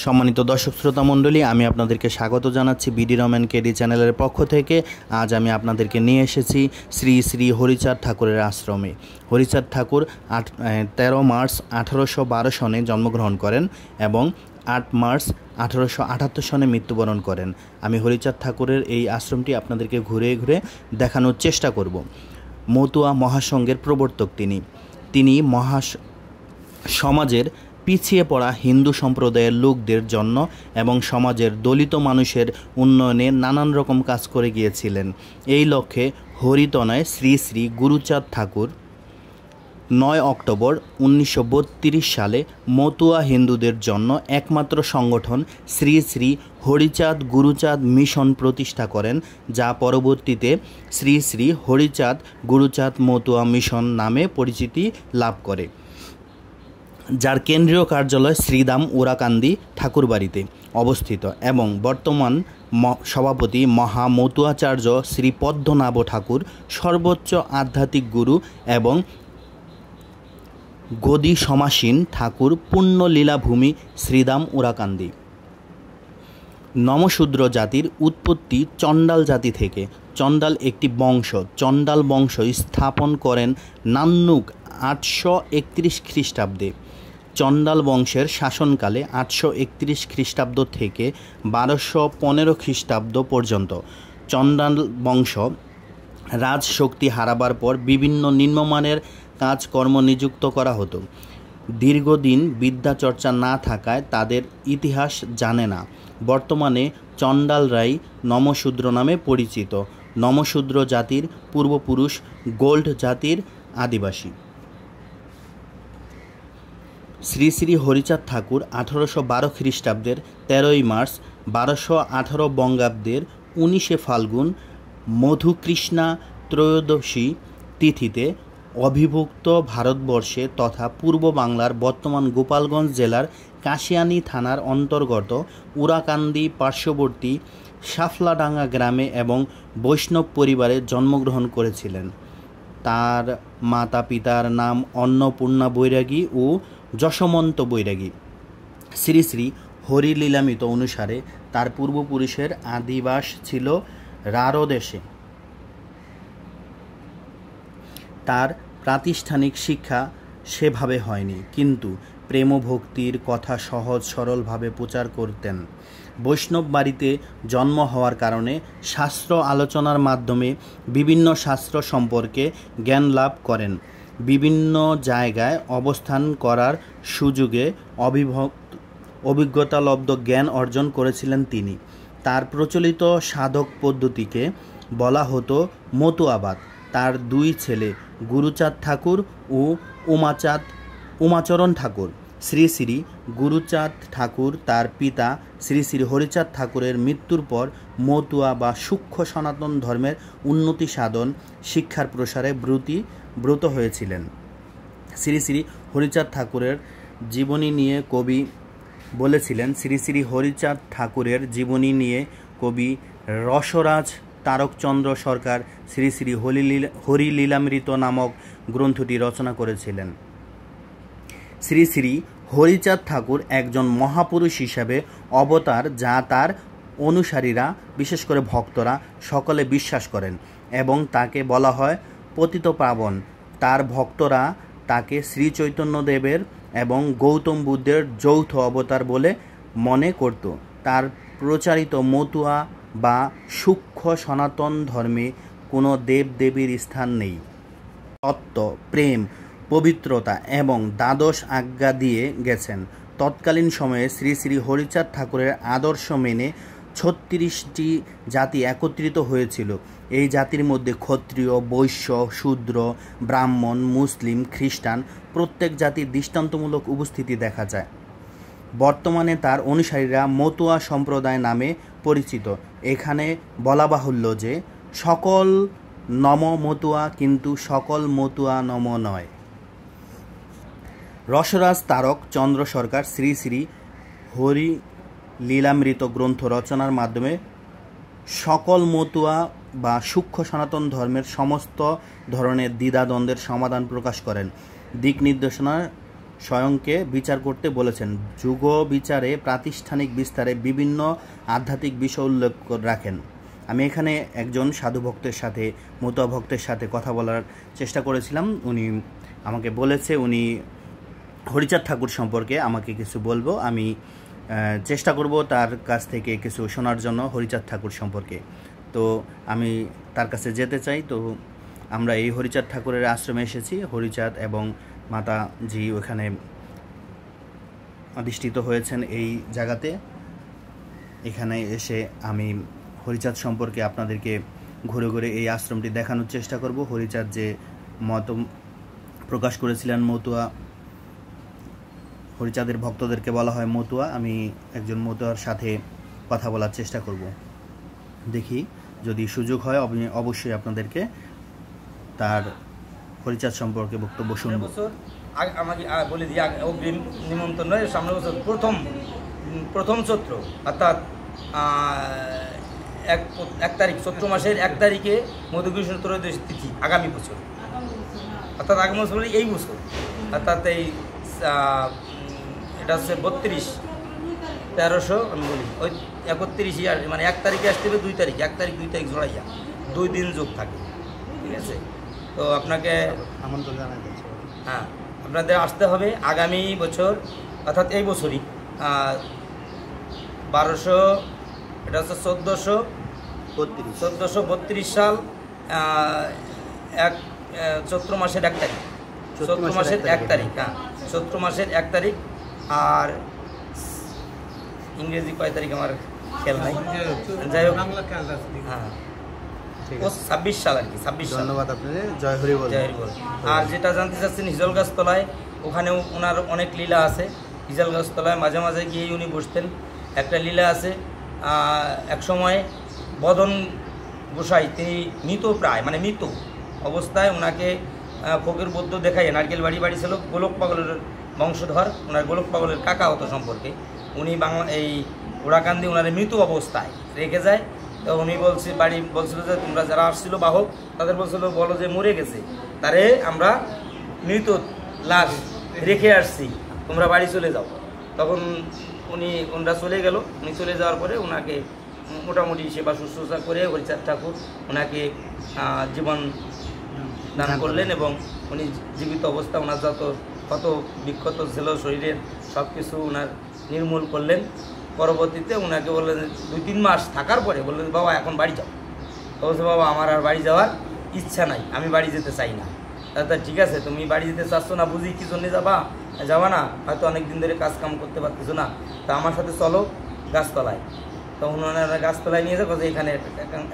সম্মানিত দর্শক শ্রোতা মণ্ডলী, আমি আপনাদেরকে স্বাগত জানাচ্ছি বিডি রমেন কেডি চ্যানেলের পক্ষ থেকে। আজ আমি আপনাদেরকে নিয়ে এসেছি শ্রী শ্রী হরিচাঁদ ঠাকুরের আশ্রমে। হরিচাঁদ ঠাকুর 13 মার্চ 1812 সনে জন্মগ্রহণ করেন এবং 8 মার্চ 1878 সনে মৃত্যুবরণ করেন। আমি হরিচাঁদ ঠাকুরের এই আশ্রমটি আপনাদেরকে ঘুরে ঘুরে দেখানোর চেষ্টা করব। মতুয়া মহাসংঘের প্রবর্তক তিনি সমাজের পিছিয়ে পড়া হিন্দু সম্প্রদায়ের লোকদের জন্য এবং সমাজের দলিত মানুষের উন্নয়নে নানান রকম কাজ করে গিয়েছিলেন। এই লক্ষ্যে হরিতনায় শ্রী শ্রী গুরুচাঁদ ঠাকুর 9 অক্টোবর 1932 সালে মতুয়া হিন্দুদের জন্য একমাত্র সংগঠন শ্রী শ্রী হরিচাঁদ গুরুচাঁদ মিশন প্রতিষ্ঠা করেন, যা পরবর্তীতে শ্রী শ্রী হরিচাঁদ গুরুচাঁদ মতুয়া মিশন নামে পরিচিতি লাভ করে, যার কেন্দ্রীয় কার্যালয় শ্রীদাম উরাকান্দি ঠাকুরবাড়িতে অবস্থিত এবং বর্তমান সভাপতি মহা মতুয়াচার্য শ্রী পদ্মনাভ ঠাকুর সর্বোচ্চ আধ্যাত্মিক গুরু এবং গদি সমাসীন ঠাকুর পুণ্য লীলাভূমি শ্রীদাম উরাকান্দি। নমশূদ্র জাতির উৎপত্তি চণ্ডাল জাতি থেকে। চণ্ডাল একটি বংশ। চণ্ডাল বংশ স্থাপন করেন নান্নুক 831 খ্রিস্টাব্দে। চণ্ডাল বংশের শাসনকালে 831 খ্রিস্টাব্দ থেকে 1215 খ্রিস্টাব্দ পর্যন্ত চণ্ডাল বংশ রাজশক্তি হারাবার পর বিভিন্ন নিম্নমানের কাজকর্ম নিযুক্ত করা হতো। দীর্ঘদিন বিদ্যাচর্চা না থাকায় তাদের ইতিহাস জানে না। বর্তমানে চণ্ডালরাই নমশূদ্র নামে পরিচিত। নমশূদ্র জাতির পূর্বপুরুষ গোল্ড জাতির আদিবাসী। শ্রী শ্রী হরিচাঁদ ঠাকুর 1812 খ্রিস্টাব্দের 13 মার্চ 1218 বঙ্গাব্দের 19 ফাল্গুন মধুকৃষ্ণা ত্রয়োদশী তিথিতে অবিভক্ত ভারতবর্ষে তথা পূর্ব বাংলার বর্তমান গোপালগঞ্জ জেলার কাশিয়ানী থানার অন্তর্গত উরাকান্দি পার্শ্ববর্তী শাফলাডাঙ্গা গ্রামে এবং বৈষ্ণব পরিবারে জন্মগ্রহণ করেছিলেন। তার মাতা পিতার নাম অন্নপূর্ণা বৈরাগী ও যশমন্ত বৈরাগী। শ্রী শ্রী হরিলীলামৃত অনুসারে তার পূর্বপুরুষের আদিবাস ছিল রাঢ়দেশে। তার প্রাতিষ্ঠানিক শিক্ষা সেভাবে হয়নি, কিন্তু প্রেম ভক্তির কথা সহজ সরলভাবে প্রচার করতেন। বৈষ্ণব বাড়িতে জন্ম হওয়ার কারণে শাস্ত্র আলোচনার মাধ্যমে বিভিন্ন শাস্ত্র সম্পর্কে জ্ঞান লাভ করেন। বিভিন্ন জায়গায় অবস্থান করার সুযোগে অভিজ্ঞতালব্ধ জ্ঞান অর্জন করেছিলেন তিনি। তার প্রচলিত সাধক পদ্ধতিকে বলা হতো মতুয়াবাদ। তার 2 ছেলে গুরুচাঁদ ঠাকুর ও উমাচরণ ঠাকুর। শ্রী শ্রী গুরুচাঁদ ঠাকুর তার পিতা শ্রী শ্রী হরিচাঁদ ঠাকুরের মৃত্যুর পর মতুয়া বা সূক্ষ্ম সনাতন ধর্মের উন্নতি সাধন শিক্ষার প্রসারে ব্রত হয়েছিলেন। শ্রী শ্রী হরিচাঁদ ঠাকুরের জীবনী নিয়ে কবি বলেছিলেন, শ্রী শ্রী হরিচাঁদ ঠাকুরের জীবনী নিয়ে কবি রসরাজ তারকচন্দ্র সরকার শ্রী শ্রী হরিলীলামৃত নামক গ্রন্থটি রচনা করেছিলেন। শ্রী শ্রী হরিচাঁদ ঠাকুর একজন মহাপুরুষ হিসাবে অবতার, যা তার অনুসারীরা বিশেষ করে ভক্তরা সকলে বিশ্বাস করেন এবং তাকে বলা হয় পতিতপাবন। তার ভক্তরা তাকে শ্রী চৈতন্যদেবের এবং গৌতম বুদ্ধের যৌথ অবতার বলে মনে করত। তার প্রচারিত মতুয়া বা সূক্ষ্ম সনাতন ধর্মে কোনো দেবদেবীর স্থান নেই। তত্ত্ব, প্রেম, পবিত্রতা এবং দ্বাদশ আজ্ঞা দিয়ে গেছেন। তৎকালীন সময়ে শ্রী শ্রী হরিচাঁদ ঠাকুরের আদর্শ মেনে 36টি জাতি একত্রিত হয়েছিল। এই জাতির মধ্যে ক্ষত্রিয়, বৈশ্য, শূদ্র, ব্রাহ্মণ, মুসলিম, খ্রিস্টান প্রত্যেক জাতির দৃষ্টান্তমূলক উপস্থিতি দেখা যায়। বর্তমানে তার অনুসারীরা মতুয়া সম্প্রদায় নামে পরিচিত। এখানে বলা বাহুল্য যে সকল নম মতুয়া, কিন্তু সকল মতুয়া নম নয়। রসরাজ তারক চন্দ্র সরকার শ্রী শ্রী হরিলীলামৃত গ্রন্থ রচনার মাধ্যমে সকল মতুয়া বা সূক্ষ্ম সনাতন ধর্মের সমস্ত ধরনের দ্বিধাদ্বন্দ্বের সমাধান প্রকাশ করেন। দিক নির্দেশনা স্বয়ংকে বিচার করতে বলেছেন। যুগ বিচারে প্রাতিষ্ঠানিক বিস্তারে বিভিন্ন আধ্যাত্মিক বিষয় উল্লেখ রাখেন। আমি এখানে একজন সাধু ভক্তের সাথে, মতুয়া ভক্তের সাথে কথা বলার চেষ্টা করেছিলাম। উনি আমাকে বলেছে উনি হরিচাঁদ ঠাকুর সম্পর্কে আমাকে কিছু বলবো। আমি চেষ্টা করব তার কাছ থেকে কিছু শোনার জন্য হরিচাঁদ ঠাকুর সম্পর্কে। তো আমি তার কাছে যেতে চাই। তো আমরা এই হরিচাঁদ ঠাকুরের আশ্রমে এসেছি। হরিচাঁদ এবং মাতাজি ওখানে অধিষ্ঠিত হয়েছেন এই জায়গাতে। এখানে এসে আমি হরিচাঁদ সম্পর্কে আপনাদেরকে ঘুরে ঘুরে এই আশ্রমটি দেখানোর চেষ্টা করব। হরিচাঁদ যে মত প্রকাশ করেছিলেন মতুয়া, হরিচাঁদের ভক্তদেরকে বলা হয় মতুয়া। আমি একজন মতুয়ার সাথে কথা বলার চেষ্টা করব। দেখি যদি সুযোগ হয় আমি অবশ্যই আপনাদেরকে তার হরিচাঁদ সম্পর্কে বক্তব্য শুনব। আমাকে বলে দিই অগ্রিম নিমন্ত্রণ নয়, সামনের বছর প্রথম চৈত্র অর্থাৎ 1 তারিখ, চৈত্র মাসের 1 তারিখে মধুকৃষ্ণ ত্রয়োদশী তিথি আগামী বছর, অর্থাৎ আগামী বছর এই বছর, অর্থাৎ এই এটা হচ্ছে 32-1300 আমি বলি ওই 31 মানে 1 তারিখে আসতে হবে 2 তারিখ, 1 তারিখ 2 তারিখ জোড়াইয়া 2 দিন যোগ থাকে। ঠিক আছে, তো আপনাকে আমন্ত্রণ জানাই দিচ্ছি। হ্যাঁ, আপনাদের আসতে হবে আগামী বছর, অর্থাৎ এই বছরই 1200, এটা হচ্ছে 1432 সাল চৈত্র মাসের 1 তারিখ, চৈত্র মাসের 1 তারিখ, হ্যাঁ চৈত্র মাসের 1 তারিখ। আর ইংরেজি কয় তারিখ আমার খেয়াল নাই, যাই হোক হ্যাঁ 26 সাল আর কি, 26 সাল। ধন্যবাদ আপনাদের, জয় হরি বল। জয় হরি বল। আর যেটা জানতে চাচ্ছেন হিজল গাছতলায়, ওখানেও ওনার অনেক লীলা আছে। হিজল গাছতলায় মাঝে মাঝে গিয়ে উনি বসতেন। একটা লীলা আছে, এক সময় বদন গোসাই, তিনি মৃত প্রায়, মানে মৃত অবস্থায় ওনাকে ফকির বৌদ্ধ দেখায়। নারকেল বাড়ি ছিল, গোলক পাগলের বংশধর, ওনার গোলক পাগলের কাকা হতো সম্পর্কে। উনি এই ওরাকান্দি ওনার মৃত অবস্থায় রেখে যায়। তো উনি বলছিল যে তোমরা যারা আসছিল বাহক, তাদের বলছিল বলো যে মরে গেছে, তারে আমরা মৃত লাশ রেখে আসছি, তোমরা বাড়ি চলে যাও। তখন ওনারা চলে গেল। উনি চলে যাওয়ার পরে ওনাকে মোটামুটি সেবা শুশ্রূষা করে হরিচাঁদ ঠাকুর ওনাকে জীবন দান করলেন এবং উনি জীবিত অবস্থা ওনার কত বিক্ষত ছিল শরীরের সব কিছু ওনার নির্মূল করলেন। পরবর্তীতে ওনাকে বললেন 2-3 মাস থাকার পরে বললেন বাবা এখন বাড়ি যাও। তো বলছে বাবা আমার আর বাড়ি যাওয়ার ইচ্ছা নাই, আমি বাড়ি যেতে চাই না। তা ঠিক আছে, তুমি বাড়ি যেতে চাচ্ছ না বুঝি, কি জন্যে যাবা না, হয়তো অনেক দিন ধরে কাজ কাম করতে পারতেছো না, তা আমার সাথে চলো গাছতলায়। তখন ওনারা গাছতলায় নিয়ে যাবো, যে এখানে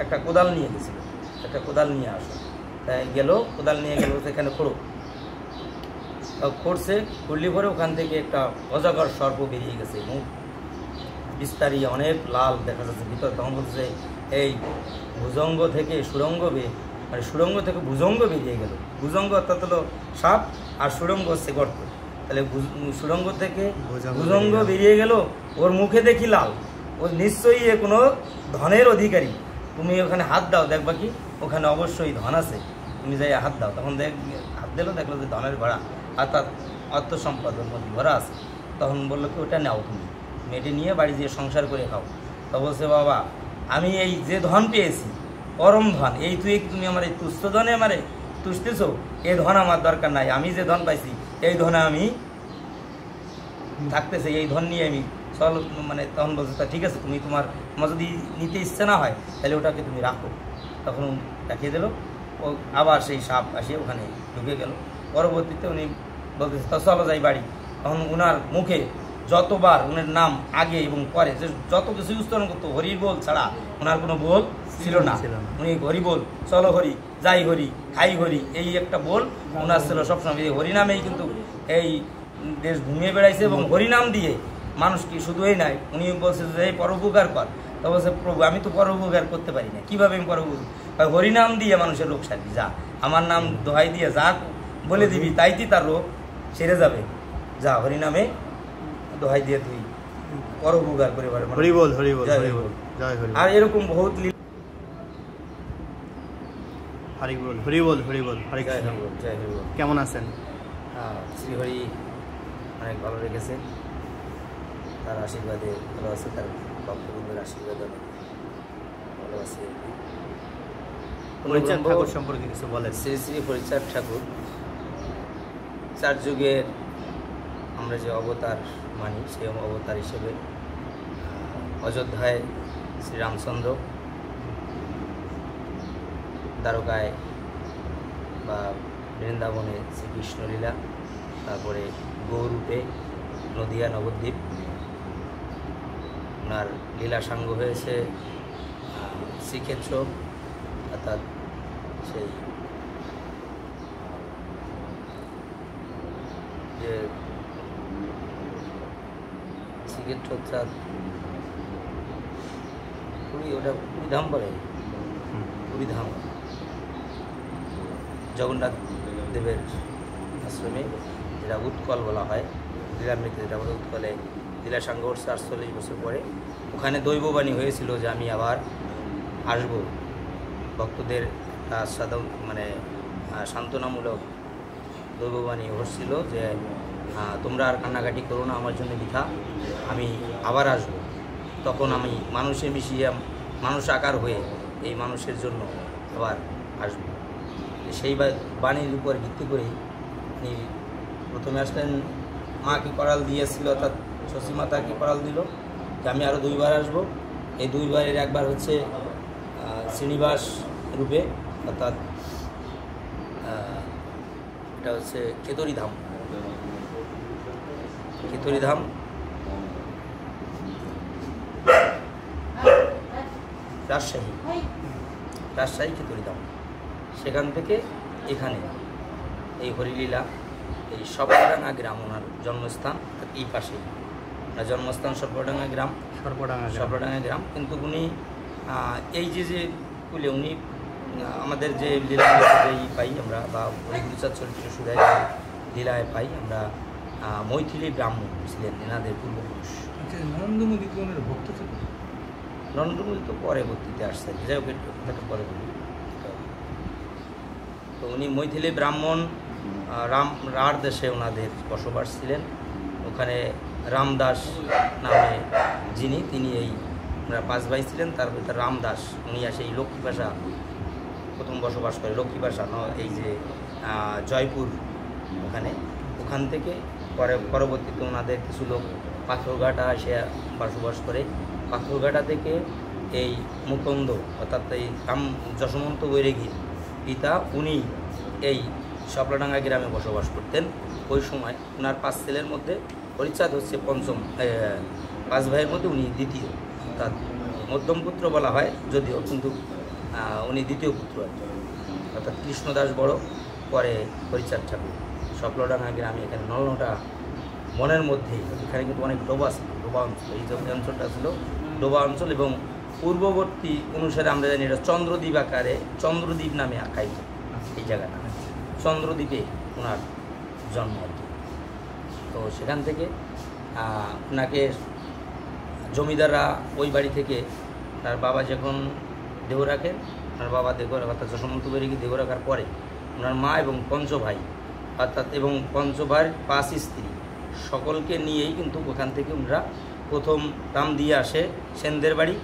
একটা কোদাল নিয়ে গেছিল, একটা কোদাল নিয়ে আসো। তাই গেল, কোদাল নিয়ে গেল, সেখানে করছে, খুললি পরে ওখান থেকে একটা অজগর সর্প বেরিয়ে গেছে, মুখ বিস্তারি অনেক লাল দেখা যাচ্ছে ভিতর। তখন বলছে এই ভুজঙ্গ থেকে সুরঙ্গ মানে সুরঙ্গ থেকে ভুজঙ্গ বেরিয়ে গেল। ভুজঙ্গ অর্থাৎ হলো সাপ, আর সুরঙ্গ হচ্ছে গর্ত। তাহলে সুরঙ্গ থেকে ভুজঙ্গ বেরিয়ে গেল, ওর মুখে দেখি লাল, ও নিশ্চয়ই এ কোনো ধনের অধিকারী। তুমি ওখানে হাত দাও, দেখবা কি ওখানে অবশ্যই ধন আছে, তুমি যাই হাত দাও। তখন হাত দিল, দেখলো যে ধনের ভরা, অর্থাৎ অর্থ সম্পদের মধ্যে ভরা আছে। তখন বললো কি ওটা নাও, তুমি মেটে নিয়ে বাড়ি দিয়ে সংসার করে খাও। তো বলছে বাবা আমি এই যে ধন পেয়েছি পরম ধন, এই তুমি আমার এই তুচ্ছ ধনে আমারে তুষতেছো, এই ধন আমার দরকার নাই, আমি যে ধন পাইছি এই ধনে আমি থাকতেছে, এই ধন নিয়ে আমি চল। মানে তখন বলছে তা ঠিক আছে, তোমার যদি নিতে ইচ্ছে না হয় তাহলে ওটাকে তুমি রাখো। তখন দেখিয়ে দিল, ও আবার সেই সাপ আসে ওখানে ঢুকে গেল। পরবর্তীতে উনি বলতেছে তা চলো যাই বাড়ি। তখন ওনার মুখে যতবার ওনার নাম আগে এবং পরে যত কিছু উচ্চারণ করতো, হরি বল ছাড়া ওনার কোনো বল ছিল না। উনি হরি বল, চলো হরি, যাই হরি, খাই হরি, এই একটা বল ওনার ছিল সবসময়। হরিনামেই কিন্তু এই দেশ ঘুমিয়ে বেড়াইছে এবং হরিনাম দিয়ে মানুষ কি শুধু এই নাই, উনি বলছে যে এই পরোপকার কর। তো বলছে প্রভু আমি তো পরোপকার করতে পারি না, কীভাবে আমি পরোপকার? হরিনাম দিয়ে মানুষের রোগ সারবি, যা আমার নাম দোহাই দিয়ে যা বলে দিবি তাইতেই তার রোগ সেরে যাবে, যা হরিনামে দোহাই দিয়ে তুই পরোপকার করে পারে। হরি বল, হরি বল, হরি বল, জয় হরি। আর এরকম বহুত হরি বল, হরি বল, হরি বল, হরি। জয় হরি বল, জয় হরি বল। কেমন আছেন? শ্রী হরি অনেক ভালো রেখেছে, তার আশীর্বাদে ভালো আছে, তার ভক্তবৃন্দের আশীর্বাদে অনেক ভালো আছে। হরিচাঁদ ঠাকুর সম্পর্কে কিছু বলেন। শ্রী শ্রী হরিচাঁদ ঠাকুর 4 যুগের আমরা যে অবতার মানি, সেই অবতার হিসেবে অযোধ্যায় শ্রীরামচন্দ্র, দ্বারকায় বা বৃন্দাবনে শ্রীকৃষ্ণলীলা, তারপরে গৌরূপে নদিয়া নবদ্বীপ ওনার লীলা সাঙ্গ হয়েছে শ্রীক্ষেত্র, অর্থাৎ সেই যে শ্রীক্ষেত্র অর্থাৎ ওটা পুরীধাম বলে, পুরীধাম জগন্নাথ দেবের আশ্রমে, যেটা উৎকল বলা হয়, লীলামৃত যেটা বলে উৎকলে লীলা সাঙ্গ 48 বছর পরে ওখানে দৈববাণী হয়েছিল যে আমি আবার আসব। ভক্তদের মানে সান্ত্বনামূলক দৈববাণী হচ্ছিল যে তোমরা আর কান্নাকাটি করো না আমার জন্য বৃথা, আমি আবার আসব। তখন আমি মানুষে মিশিয়ে মানুষ আকার হয়ে এই মানুষের জন্য আবার আসব। সেই বাণীর উপর ভিত্তি করেই তিনি প্রথমে আসলেন, মাকে করাল দিয়েছিল, অর্থাৎ শশী মাতাকে করাল দিল যে আমি আরও 2 বার আসবো। এই 2 বারের একবার হচ্ছে শ্রীনিবাস রূপে, অর্থাৎ এটা হচ্ছে কেতরীধাম, কেতরীধাম রাজশাহী কেতরীধাম। সেখান থেকে এখানে এই হরিলীলা, এই সর্পডাঙ্গা গ্রাম ওনার জন্মস্থান, এই পাশেই ওনার জন্মস্থান সর্পডাঙ্গা গ্রাম, সর্পডাঙ্গা গ্রাম। কিন্তু উনি এই যে বলে উনি আমাদের যে লীলা পাই আমরা, বা হরিগুরুচাঁদ চরিত্র সুরায় লীলায় পাই আমরা, মৈথিলী ব্রাহ্মণ ছিলেন এনাদের পূর্বপুরুষ। নরেন্দ্রমোদী কোনের ভক্ত ছিল? নরেন্দ্রমোদী তো পরবর্তীতে আসছেন, যাই হোক কথাটা পরে বলি। তো উনি মৈথিলী ব্রাহ্মণ, রাঢ় দেশে ওনাদের বসবাস ছিলেন। ওখানে রামদাস নামে যিনি, তিনি এই ওনারা 5 ভাই ছিলেন, তার ভিতরে রামদাস উনি আসে এই লক্ষ্মী ভাষা প্রথম বসবাস করে, লক্ষ্মী ভাষা এই যে জয়পুর ওখান থেকে পরবর্তীতে ওনাদের কিছু লোক পাথরঘাটা এসে বসবাস করে। পাথরঘাটা থেকে এই মুকুন্দ অর্থাৎ এই যশোমন্ত বৈরাগীর পিতা, উনি এই সর্পডাঙ্গা গ্রামে বসবাস করতেন। ওই সময় ওনার 5 ছেলের মধ্যে হরিচাঁদ হচ্ছে পঞ্চম, 5 ভাইয়ের মধ্যে উনি দ্বিতীয়, অর্থাৎ মধ্যম পুত্র বলা হয় যদিও, কিন্তু উনি দ্বিতীয় পুত্র আর কি। অর্থাৎ কৃষ্ণদাস বড়, পরে হরিচাঁদ ঠাকুর। সর্পডাঙ্গা গ্রামে এখানে নলনটা বনের মধ্যে, এখানে কিন্তু অনেক ডোবা ছিল, ডোবা অঞ্চল, এই যে অঞ্চলটা ছিল ডোবা অঞ্চল। এবং পূর্ববর্তী অনুসারে আমরা জানি এটা চন্দ্রদ্বীপ আকারে, চন্দ্রদ্বীপ নামে আখ্যায়িত এই জায়গাটা, চন্দ্রদ্বীপে ওনার জন্ম আর কি। তো সেখান থেকে ওনাকে জমিদাররা ওই বাড়ি থেকে, তার বাবা যখন দেহ রাখেন, ওনার বাবা দেহ অর্থাৎ যশোমন্ত বৈরাগী দেহ রাখার পরে ওনার মা এবং 5 ভাই অর্থাৎ এবং 5 ভাইয়ের 5 স্ত্রী সকলকে নিয়েই কিন্তু ওখান থেকে ওনারা প্রথম দাম দিয়ে আসে সেনদের বাড়ি।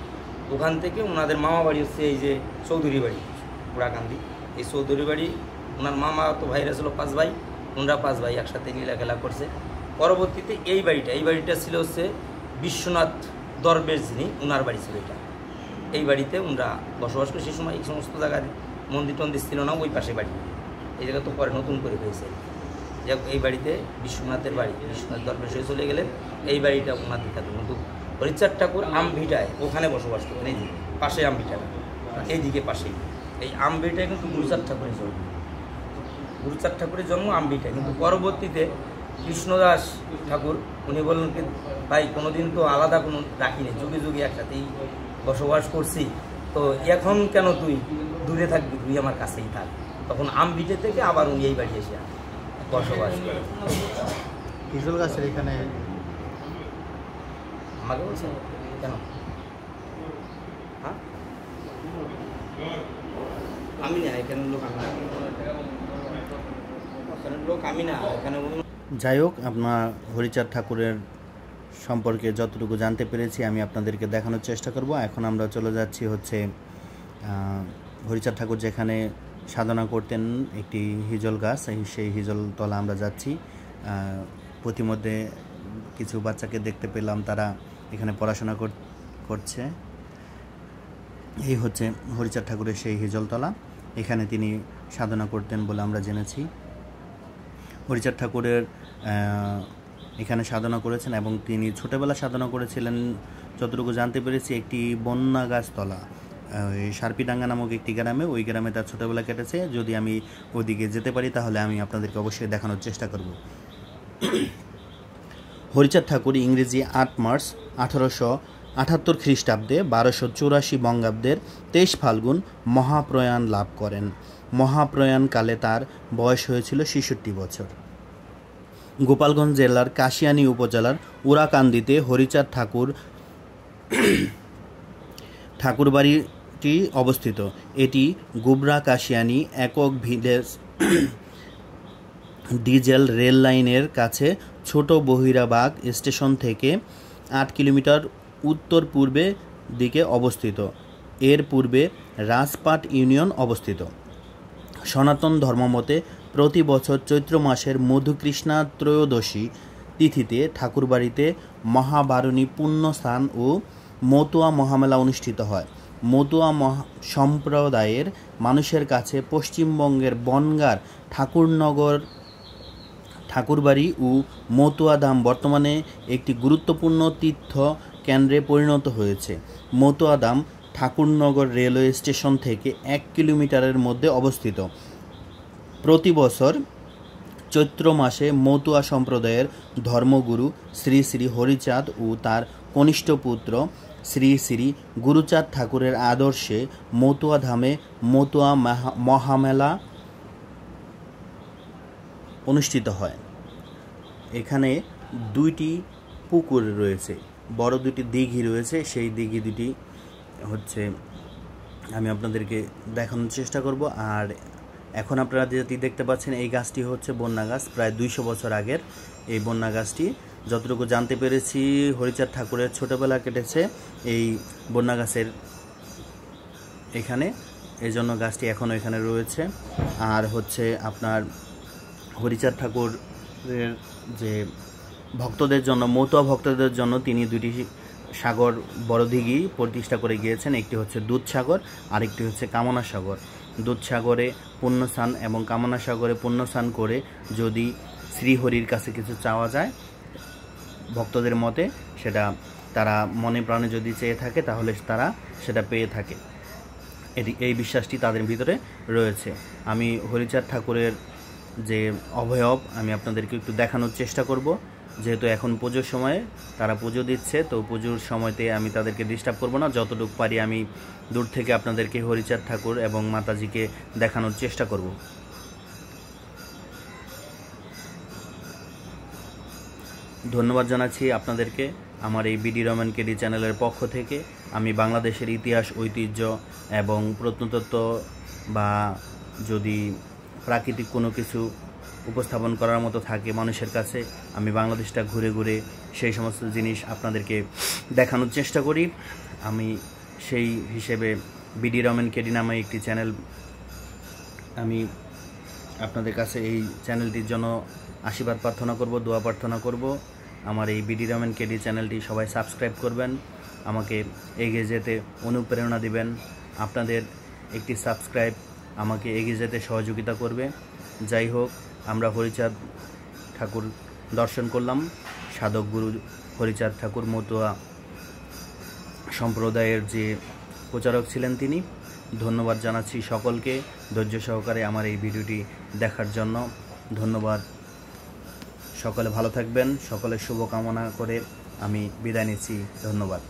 ওখান থেকে ওনাদের মামা বাড়ি হচ্ছে এই যে চৌধুরী বাড়ি, পুরাকান্দি। এই চৌধুরী বাড়ি ওনার মামা তো ভাইরা ছিল 5 ভাই, ওনারা 5 ভাই একসাথে লীলাখেলা করছে। পরবর্তীতে এই বাড়িটা ছিল হচ্ছে বিশ্বনাথ দরবেশ, যিনি ওনার বাড়ি ছিল এটা। এই বাড়িতে ওনারা বসবাস করে। সেই সময় এই সমস্ত জায়গার মন্দির টন্দির ছিল না, ওই পাশে বাড়ি। এই জায়গা তো পরে নতুন করে হয়েছে। যাই এই বাড়িতে বিশ্বনাথের বাড়ি, বিশ্বনাথ দরবেশ হয়ে চলে গেলেন, এই বাড়িটা ওনাদের থাকবে। কিন্তু হরিচাঁদ ঠাকুর আমভিটায় ওখানে বসবাস করতেন, এই পাশে আমভিটাটা, এইদিকে পাশেই এই আমভিটায় কিন্তু গুরুচাঁদ ঠাকুরের জন্ম। গুরুচাঁদ ঠাকুরের জন্ম আমভিটায়। কিন্তু পরবর্তীতে কৃষ্ণদাস ঠাকুর উনি বললেন কি ভাই, কোনোদিন তো আলাদা কোনো রাখিনি, যুগে যুগে একসাথেই বসবাস করছি, তো এখন কেন তুই দূরে থাকবি, তুই আমার কাছেই থাক। তখন আমভিটে থেকে আবার উনি এই বাড়ি এসে বসবাস করে। হিজল গাছের এখানে আমাকে বলছেন কেন? হ্যাঁ, আমি না, এখানে লোক আমি না, এখানে যাই হোক, আপনার হরিচাঁদ ঠাকুরের সম্পর্কে যতটুকু জানতে পেরেছি আমি আপনাদেরকে দেখানোর চেষ্টা করব। এখন আমরা চলে যাচ্ছি হচ্ছে হরিচাঁদ ঠাকুর যেখানে সাধনা করতেন, একটি হিজল গাছ, সেই হিজল তলা আমরা যাচ্ছি। প্রতিমধ্যে কিছু বাচ্চাকে দেখতে পেলাম, তারা এখানে পড়াশোনা করছে। এই হচ্ছে হরিচাঁদ ঠাকুরের সেই হিজলতলা, এখানে তিনি সাধনা করতেন বলে আমরা জেনেছি। হরিচাঁদ ঠাকুরের এখানে সাধনা করেছেন এবং তিনি ছোটোবেলা সাধনা করেছিলেন যতটুকু জানতে পেরেছি একটি বন্যা গাছতলা, সার্পিডাঙ্গা নামক একটি গ্রামে, ওই গ্রামে তার ছোটোবেলা কেটেছে। যদি আমি ওইদিকে যেতে পারি তাহলে আমি আপনাদেরকে অবশ্যই দেখানোর চেষ্টা করব। হরিচাঁদ ঠাকুর ইংরেজি 8 মার্চ 1878 খ্রিস্টাব্দে 1284 বঙ্গাব্দের 23 ফাল্গুন মহাপ্রয়াণ লাভ করেন। মহাপ্রয়াণকালে তার বয়স হয়েছিল 66 বছর। গোপালগঞ্জ জেলার কাশিয়ানী উপজেলার উরাকান্দিতে হরিচাঁদ ঠাকুরবাড়িটি অবস্থিত। এটি গুবরা কাশিয়ানী একক ভিলেজ ডিজেল রেল লাইনের কাছে ছোট বহিরাবাগ স্টেশন থেকে 8 কিলোমিটার উত্তর পূর্বে দিকে অবস্থিত। এর পূর্বে রাজপাট ইউনিয়ন অবস্থিত। সনাতন ধর্মমতে প্রতি বছর চৈত্র মাসের মধুকৃষ্ণা ত্রয়োদশী তিথিতে ঠাকুরবাড়িতে মহাবারণী পুণ্যস্নান ও মতুয়া মহামেলা অনুষ্ঠিত হয়। মতুয়া সম্প্রদায়ের মানুষের কাছে পশ্চিমবঙ্গের বনগাঁর ঠাকুরনগর ঠাকুরবাড়ি ও মতুয়া ধাম বর্তমানে একটি গুরুত্বপূর্ণ তীর্থ কেন্দ্রে পরিণত হয়েছে। মতুয়া ধাম ঠাকুরনগর রেলওয়ে স্টেশন থেকে 1 কিলোমিটারের মধ্যে অবস্থিত। প্রতি বছর চৈত্র মাসে মতুয়া সম্প্রদায়ের ধর্মগুরু শ্রী শ্রী হরিচাঁদ ও তার কনিষ্ঠ পুত্র শ্রী শ্রী গুরুচাঁদ ঠাকুরের আদর্শে মতুয়া ধামে মতুয়া মহামেলা অনুষ্ঠিত হয়। এখানে 2টি পুকুর রয়েছে, বড় 2টি দিঘি রয়েছে। সেই দিঘি দুটি হচ্ছে আমি আপনাদেরকে দেখানোর চেষ্টা করব। আর এখন আপনারা যেটি দেখতে পাচ্ছেন এই গাছটি হচ্ছে বন্যা গাছ, প্রায় 200 বছর আগের এই বন্যা গাছটি। যতটুকু জানতে পেরেছি হরিচাঁদ ঠাকুরের ছোটোবেলা কেটেছে এই বন্যা গাছের এখানে, এই জন্য গাছটি এখনও এখানে রয়েছে। আর হচ্ছে আপনার হরিচাঁদ ঠাকুরের যে ভক্তদের জন্য, মতুয়া ভক্তদের জন্য তিনি 2টি সাগর বড় দিঘি প্রতিষ্ঠা করে গিয়েছেন। একটি হচ্ছে দুধসাগর, আরেকটি হচ্ছে কামনা সাগর। দুধসাগরে পুণ্যস্নান এবং কামনা সাগরে পুণ্যস্নান করে যদি শ্রীহরির কাছে কিছু চাওয়া যায় ভক্তদের মতে, সেটা তারা মনে প্রাণে যদি চেয়ে থাকে তাহলে তারা সেটা পেয়ে থাকে। এই বিশ্বাসটি তাদের ভিতরে রয়েছে। আমি হরিচাঁদ ঠাকুরের যে অবয়ব আমি আপনাদেরকে একটু দেখানোর চেষ্টা করব। যেহেতু এখন পুজোর সময় তারা পুজো দিচ্ছে, তো পুজোর সময়তে আমি তাদেরকে ডিস্টার্ব করব না। যতটুকু পারি আমি দূর থেকে আপনাদেরকে হরিচাঁদ ঠাকুর এবং মাতাজিকে দেখানোর চেষ্টা করব। ধন্যবাদ জানাচ্ছি আপনাদেরকে আমার এই বিডি রহমান কেডি চ্যানেলের পক্ষ থেকে। আমি বাংলাদেশের ইতিহাস, ঐতিহ্য এবং প্রত্নতত্ত্ব বা যদি প্রাকৃতিক কোনো কিছু উপস্থাপন করার মতো থাকে মানুষের কাছে, আমি বাংলাদেশটা ঘুরে ঘুরে সেই সমস্ত জিনিস আপনাদেরকে দেখানোর চেষ্টা করি। আমি সেই হিসেবে বিডি রহমান কেডি নামে একটি চ্যানেল, আমি আপনাদের কাছে এই চ্যানেলটির জন্য আশীর্বাদ প্রার্থনা করব, দোয়া প্রার্থনা করব। আমার এই বিডি রহমান কেডি চ্যানেলটি সবাই সাবস্ক্রাইব করবেন, আমাকে এগিয়ে যেতে অনুপ্রেরণা দিবেন। আপনাদের একটি সাবস্ক্রাইব আমাকে এগিয়ে যেতে সহযোগিতা করবে। যাই হোক, আমরা হরিচাঁদ ঠাকুর দর্শন করলাম। সাধক গুরু হরিচাঁদ ঠাকুর মতুয়া সম্প্রদায়ের যে প্রচারক ছিলেন তিনি। ধন্যবাদ জানাচ্ছি সকলকে ধৈর্য সহকারে আমার এই ভিডিওটি দেখার জন্য। ধন্যবাদ। সকলে ভালো থাকবেন, সকলের শুভকামনা করে আমি বিদায় নিচ্ছি। ধন্যবাদ।